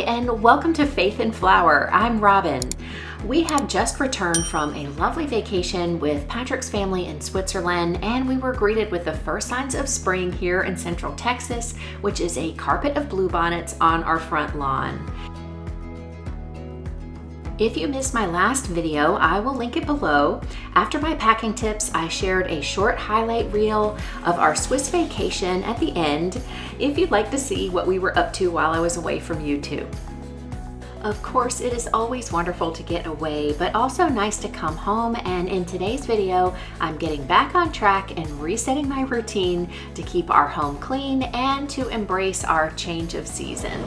and welcome to Faith in Flower. I'm Robin. We have just returned from a lovely vacation with Patrick's family in Switzerland, and we were greeted with the first signs of spring here in Central Texas, which is a carpet of bluebonnets on our front lawn. If you missed my last video, I will link it below. After my packing tips, I shared a short highlight reel of our Swiss vacation at the end, if you'd like to see what we were up to while I was away from YouTube. Of course, it is always wonderful to get away, but also nice to come home, and in today's video, I'm getting back on track and resetting my routine to keep our home clean and to embrace our change of season.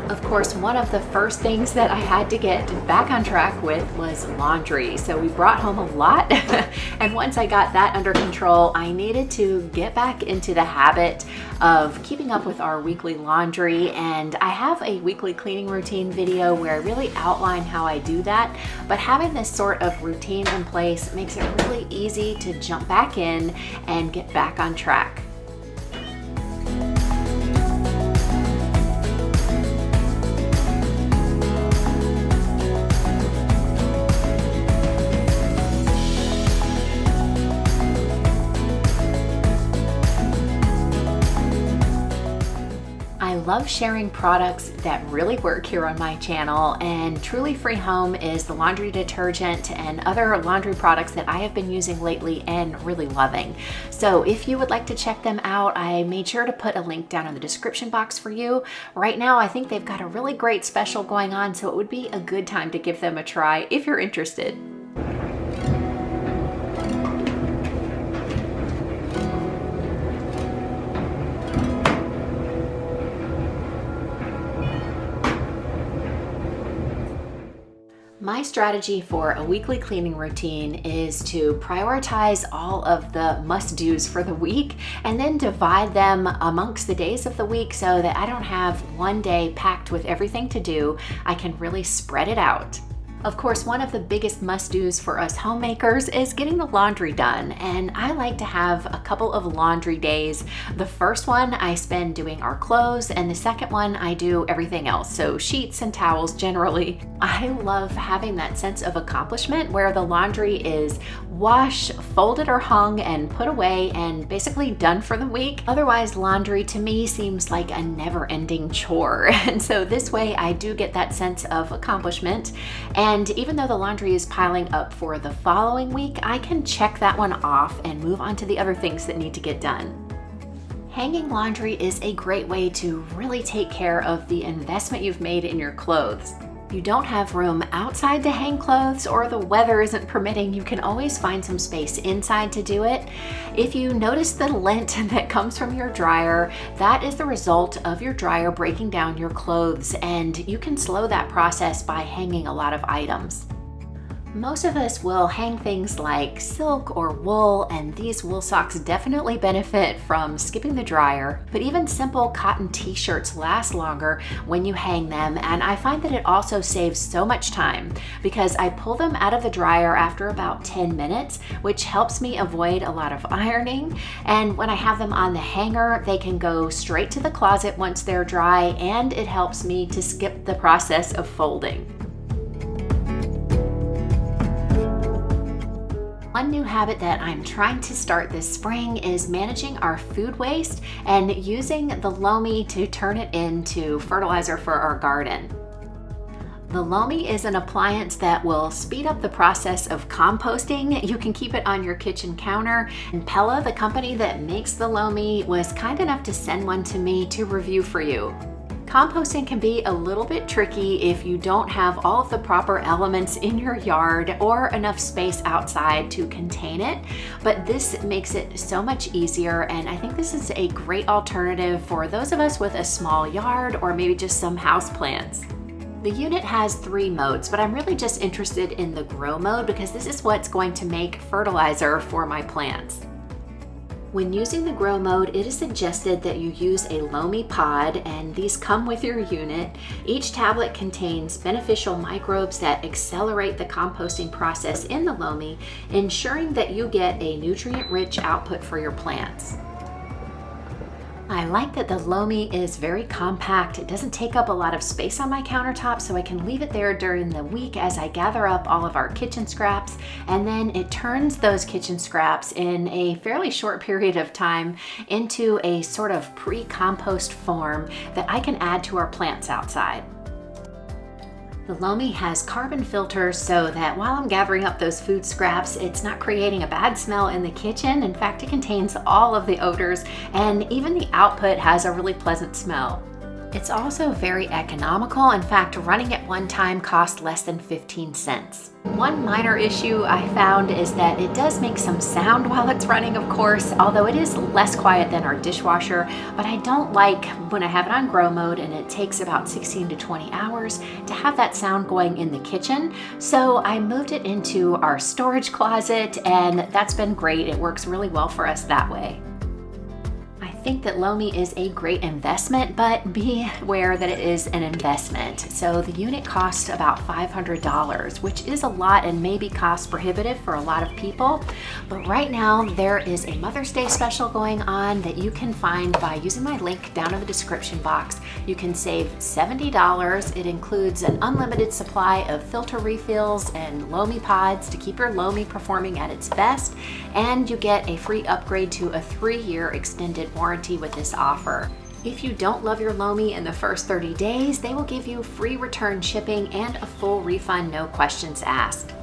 Of course, one of the first things that I had to get back on track with was laundry. So we brought home a lot, and once I got that under control, I needed to get back into the habit of keeping up with our weekly laundry. And I have a weekly cleaning routine video where I really outline how I do that. But having this sort of routine in place makes it really easy to jump back in and get back on track. I love sharing products that really work here on my channel, and Truly Free Home is the laundry detergent and other laundry products that I have been using lately and really loving. So if you would like to check them out, I made sure to put a link down in the description box for you. Right now, I think they've got a really great special going on, so it would be a good time to give them a try if you're interested. My strategy for a weekly cleaning routine is to prioritize all of the must-dos for the week and then divide them amongst the days of the week so that I don't have one day packed with everything to do. I can really spread it out. Of course, one of the biggest must-dos for us homemakers is getting the laundry done, and I like to have a couple of laundry days. The first one I spend doing our clothes, and the second one I do everything else, so sheets and towels generally. I love having that sense of accomplishment where the laundry is washed, folded or hung, and put away and basically done for the week. Otherwise, laundry to me seems like a never-ending chore, and so this way I do get that sense of accomplishment. And even though the laundry is piling up for the following week, I can check that one off and move on to the other things that need to get done. Hanging laundry is a great way to really take care of the investment you've made in your clothes. If you don't have room outside to hang clothes or the weather isn't permitting, you can always find some space inside to do it. If you notice the lint that comes from your dryer, that is the result of your dryer breaking down your clothes, and you can slow that process by hanging a lot of items. Most of us will hang things like silk or wool, and these wool socks definitely benefit from skipping the dryer, but even simple cotton t-shirts last longer when you hang them, and I find that it also saves so much time because I pull them out of the dryer after about 10 minutes, which helps me avoid a lot of ironing, and when I have them on the hanger, they can go straight to the closet once they're dry, and it helps me to skip the process of folding. One new habit that I'm trying to start this spring is managing our food waste and using the loamy to turn it into fertilizer for our garden. The loamy is an appliance that will speed up the process of composting. You can keep it on your kitchen counter, and Pella, the company that makes the loamy, was kind enough to send one to me to review for you. Composting can be a little bit tricky if you don't have all of the proper elements in your yard or enough space outside to contain it, but this makes it so much easier, and I think this is a great alternative for those of us with a small yard or maybe just some houseplants. The unit has 3 modes, but I'm really just interested in the grow mode because this is what's going to make fertilizer for my plants. When using the grow mode, it is suggested that you use a loamy pod, and these come with your unit. Each tablet contains beneficial microbes that accelerate the composting process in the loamy, ensuring that you get a nutrient-rich output for your plants. I like that the loamy is very compact. It doesn't take up a lot of space on my countertop, so I can leave it there during the week as I gather up all of our kitchen scraps, and then it turns those kitchen scraps in a fairly short period of time into a sort of pre-compost form that I can add to our plants outside. The loamy has carbon filters so that while I'm gathering up those food scraps, it's not creating a bad smell in the kitchen. In fact, it contains all of the odors, and even the output has a really pleasant smell. It's also very economical. In fact, running at one time cost less than 15 cents. One minor issue I found is that it does make some sound while it's running, of course, although it is less quiet than our dishwasher, but I don't like when I have it on grow mode and it takes about 16 to 20 hours to have that sound going in the kitchen. So I moved it into our storage closet, and that's been great. It works really well for us that way. I think that loamy is a great investment, but be aware that it is an investment. So the unit costs about $500, which is a lot and may be cost prohibitive for a lot of people. But right now there is a Mother's Day special going on that you can find by using my link down in the description box. You can save $70. It includes an unlimited supply of filter refills and loamy pods to keep your loamy performing at its best, and you get a free upgrade to a 3-year extended warranty with this offer. If you don't love your loamy in the first 30 days, they will give you free return shipping and a full refund, no questions asked.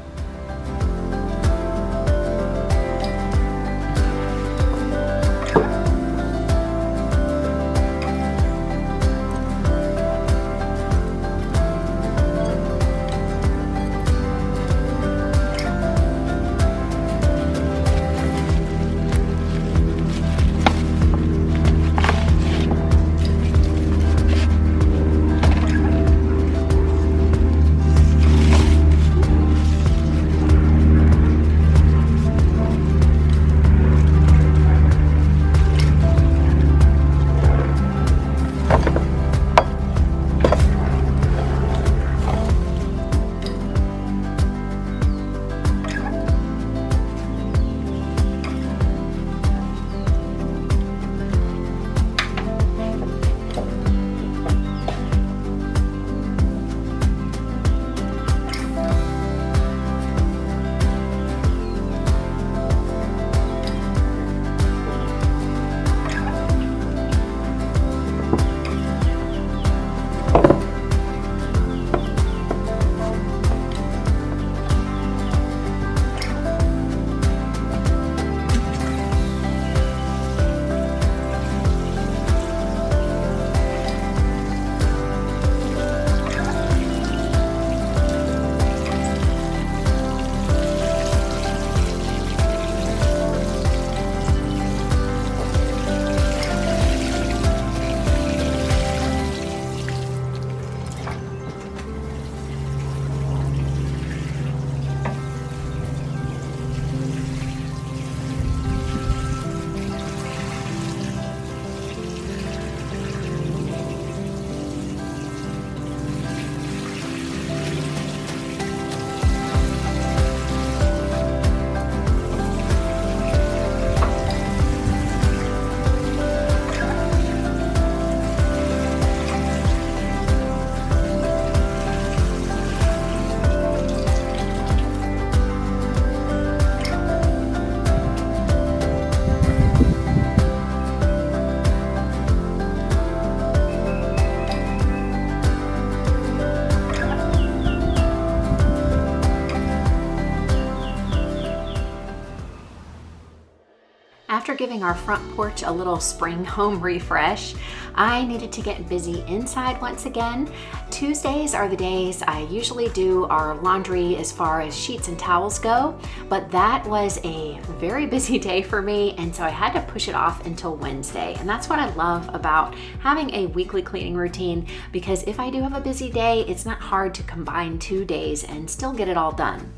After giving our front porch a little spring home refresh, I needed to get busy inside once again. Tuesdays are the days I usually do our laundry as far as sheets and towels go, but that was a very busy day for me, and so I had to push it off until Wednesday. And that's what I love about having a weekly cleaning routine, because if I do have a busy day, it's not hard to combine 2 days and still get it all done.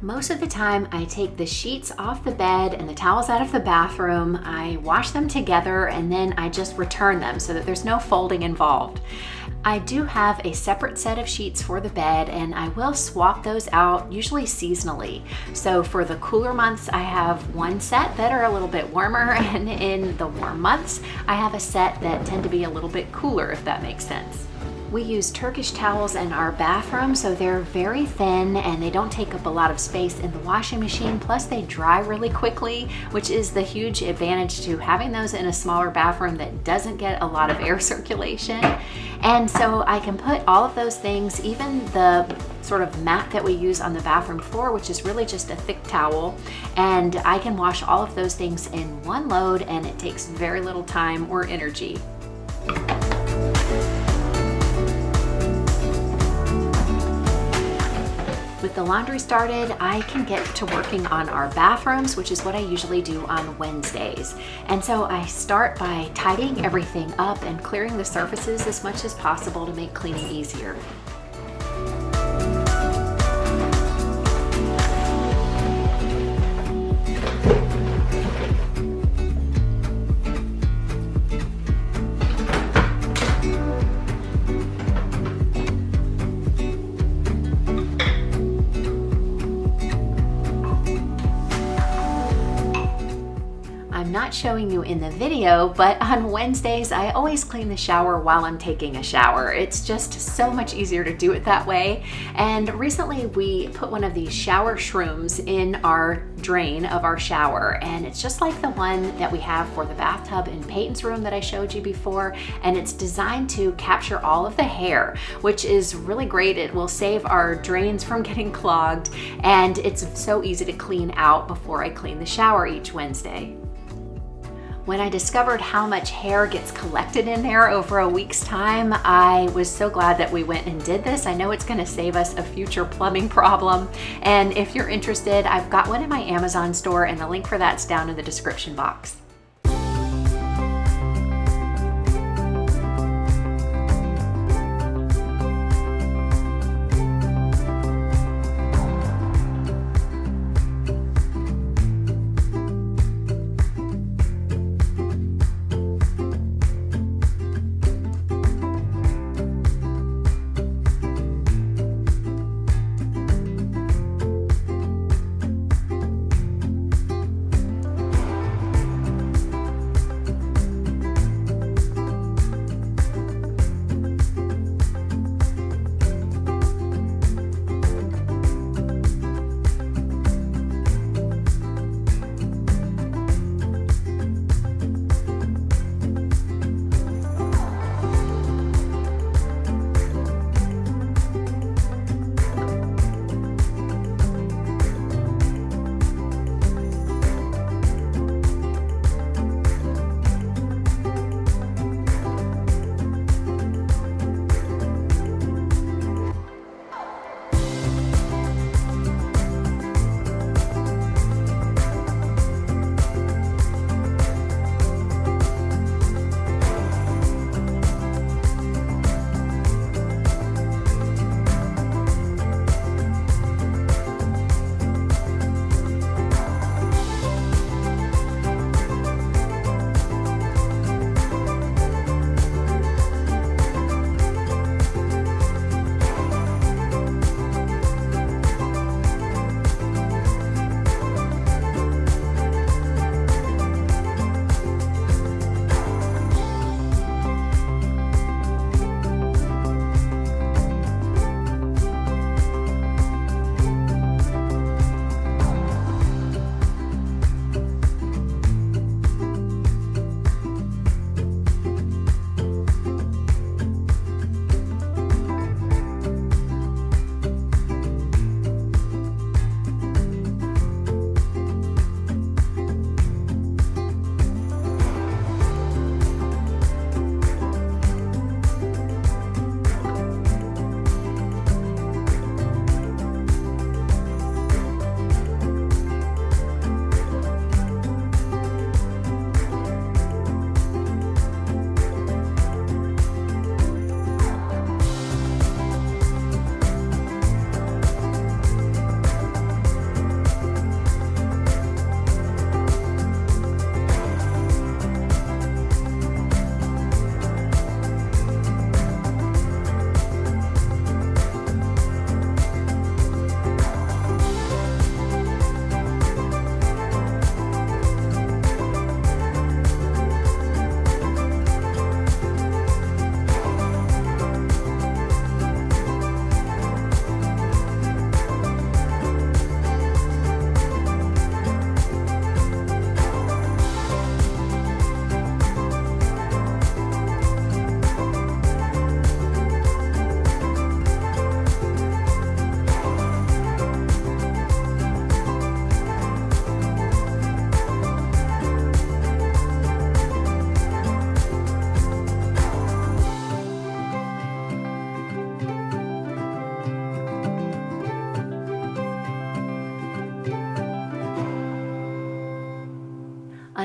Most of the time, I take the sheets off the bed and the towels out of the bathroom, I wash them together, and then I just return them so that there's no folding involved. I do have a separate set of sheets for the bed, and I will swap those out, usually seasonally. So for the cooler months, I have one set that are a little bit warmer, and in the warm months, I have a set that tend to be a little bit cooler, if that makes sense. We use Turkish towels in our bathroom, so they're very thin and they don't take up a lot of space in the washing machine. Plus they dry really quickly, which is the huge advantage to having those in a smaller bathroom that doesn't get a lot of air circulation. And so I can put all of those things, even the sort of mat that we use on the bathroom floor, which is really just a thick towel, and I can wash all of those things in one load, and it takes very little time or energy. With the laundry started, I can get to working on our bathrooms, which is what I usually do on Wednesdays. And so I start by tidying everything up and clearing the surfaces as much as possible to make cleaning easier. I'm not showing you in the video, but on Wednesdays, I always clean the shower while I'm taking a shower. It's just so much easier to do it that way. And recently we put one of these shower shrooms in our drain of our shower, and it's just like the one that we have for the bathtub in Peyton's room that I showed you before, and it's designed to capture all of the hair, which is really great. It will save our drains from getting clogged, and it's so easy to clean out before I clean the shower each Wednesday. When I discovered how much hair gets collected in there over a week's time, I was so glad that we went and did this. I know it's going to save us a future plumbing problem. And if you're interested, I've got one in my Amazon store, and the link for that's down in the description box.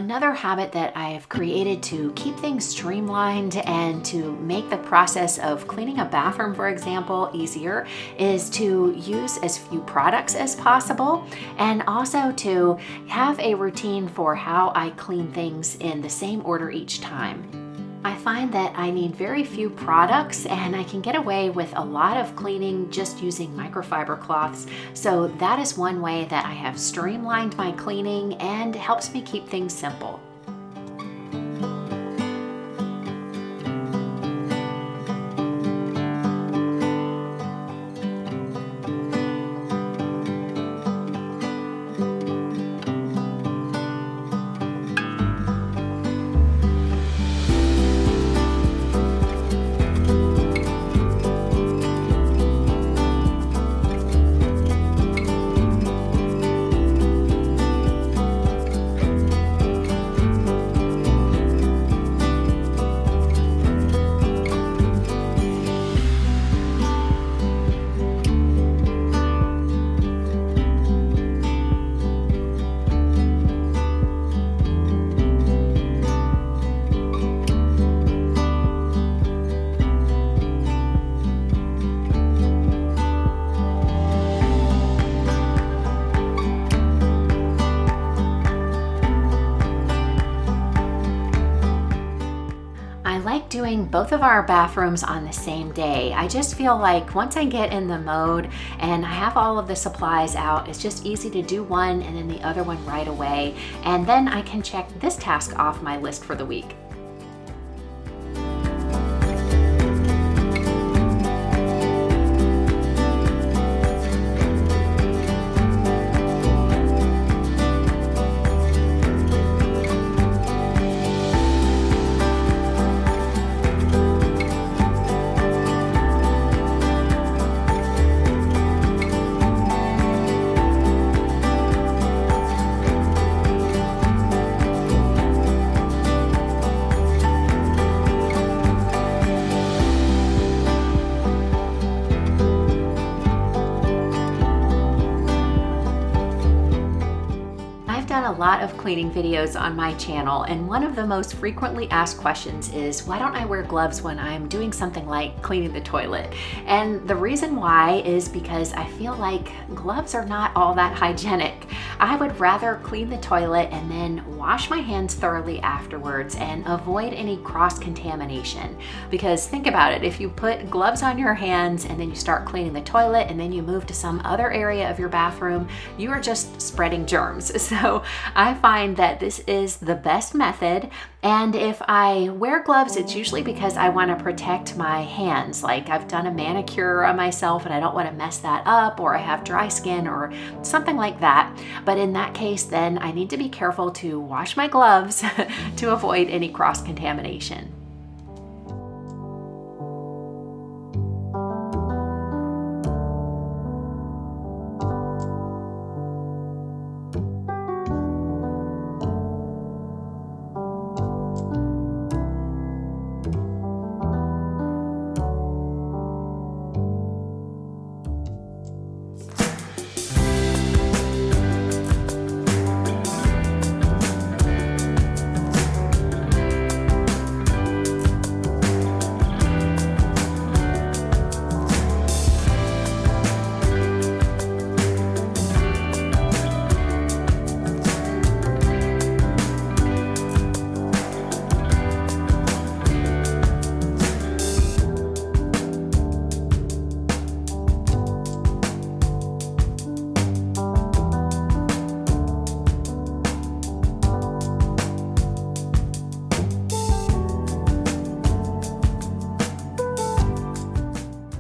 Another habit that I have created to keep things streamlined and to make the process of cleaning a bathroom, for example, easier is to use as few products as possible, and also to have a routine for how I clean things in the same order each time. I find that I need very few products and I can get away with a lot of cleaning just using microfiber cloths. So that is one way that I have streamlined my cleaning and helps me keep things simple. I like doing both of our bathrooms on the same day. I just feel like once I get in the mode and I have all of the supplies out, it's just easy to do one and then the other one right away. And then I can check this task off my list for the week. A lot of cleaning videos on my channel, and one of the most frequently asked questions is, why don't I wear gloves when I'm doing something like cleaning the toilet? And the reason why is because I feel like gloves are not all that hygienic. I would rather clean the toilet and then wash my hands thoroughly afterwards and avoid any cross-contamination. Because think about it, if you put gloves on your hands and then you start cleaning the toilet and then you move to some other area of your bathroom, you are just spreading germs. So I find that this is the best method. And if I wear gloves, it's usually because I want to protect my hands. Like I've done a manicure on myself and I don't want to mess that up, or I have dry skin or something like that. But in that case, then I need to be careful to wash my gloves to avoid any cross-contamination.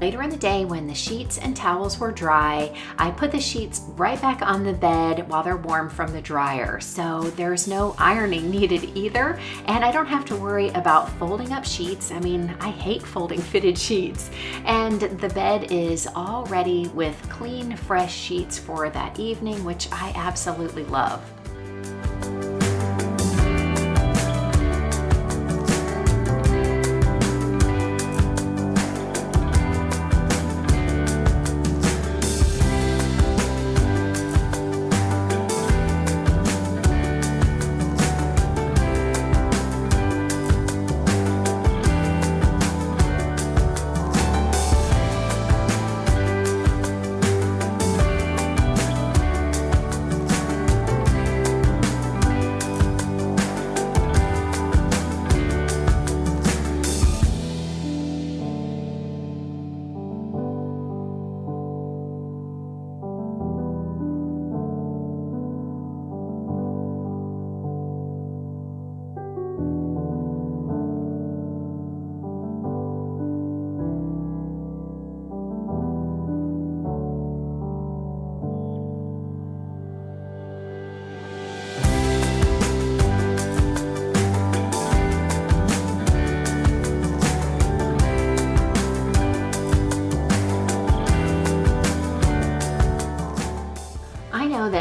Later in the day, when the sheets and towels were dry, I put the sheets right back on the bed while they're warm from the dryer. So there's no ironing needed either, and I don't have to worry about folding up sheets. I mean, I hate folding fitted sheets. And the bed is all ready with clean, fresh sheets for that evening, which I absolutely love.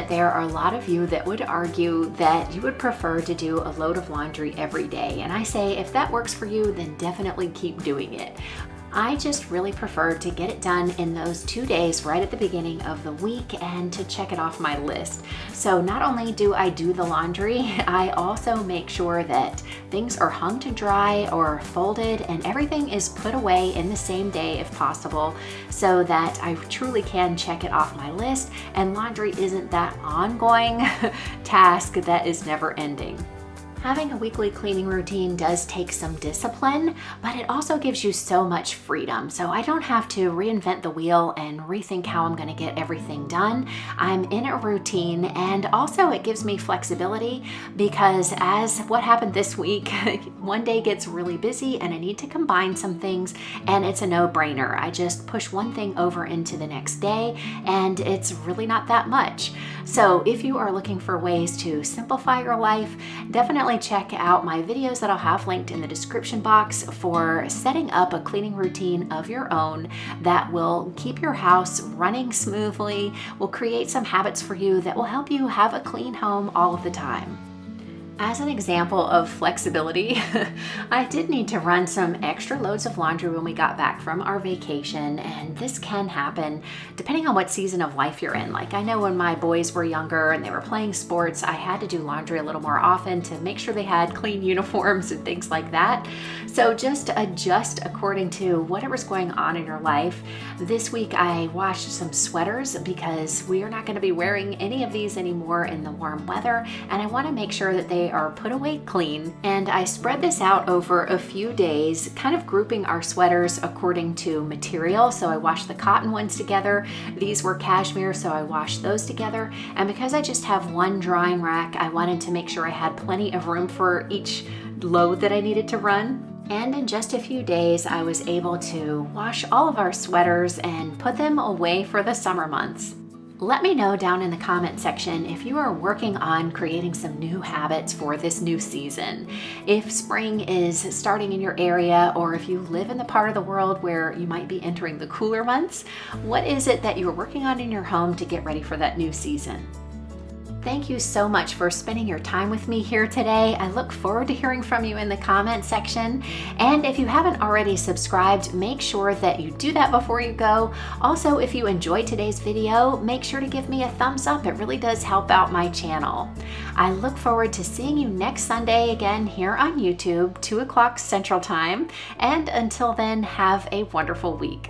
that there are a lot of you that would argue that you would prefer to do a load of laundry every day. And I say, if that works for you, then definitely keep doing it. I just really prefer to get it done in those 2 days right at the beginning of the week and to check it off my list. So not only do I do the laundry, I also make sure that things are hung to dry or folded and everything is put away in the same day if possible, so that I truly can check it off my list and laundry isn't that ongoing task that is never ending. Having a weekly cleaning routine does take some discipline, but it also gives you so much freedom. So I don't have to reinvent the wheel and rethink how I'm gonna get everything done. I'm in a routine, and also it gives me flexibility because as what happened this week, one day gets really busy and I need to combine some things, and it's a no-brainer. I just push one thing over into the next day and it's really not that much. So if you are looking for ways to simplify your life, definitely check out my videos that I'll have linked in the description box for setting up a cleaning routine of your own that will keep your house running smoothly, will create some habits for you that will help you have a clean home all of the time. As an example of flexibility, I did need to run some extra loads of laundry when we got back from our vacation, and this can happen depending on what season of life you're in. Like, I know when my boys were younger and they were playing sports, I had to do laundry a little more often to make sure they had clean uniforms and things like that. So just adjust according to whatever's going on in your life. This week I washed some sweaters because we are not going to be wearing any of these anymore in the warm weather, and I want to make sure that they are put away clean. And I spread this out over a few days, kind of grouping our sweaters according to material. So I washed the cotton ones together. These were cashmere, so I washed those together. And because I just have one drying rack, I wanted to make sure I had plenty of room for each load that I needed to run. And in just a few days, I was able to wash all of our sweaters and put them away for the summer months. Let me know down in the comment section if you are working on creating some new habits for this new season. If spring is starting in your area, or if you live in the part of the world where you might be entering the cooler months, what is it that you're working on in your home to get ready for that new season? Thank you so much for spending your time with me here today. I look forward to hearing from you in the comment section. And if you haven't already subscribed, make sure that you do that before you go. Also, if you enjoyed today's video, make sure to give me a thumbs up. It really does help out my channel. I look forward to seeing you next Sunday again here on YouTube, 2 o'clock Central Time. And until then, have a wonderful week.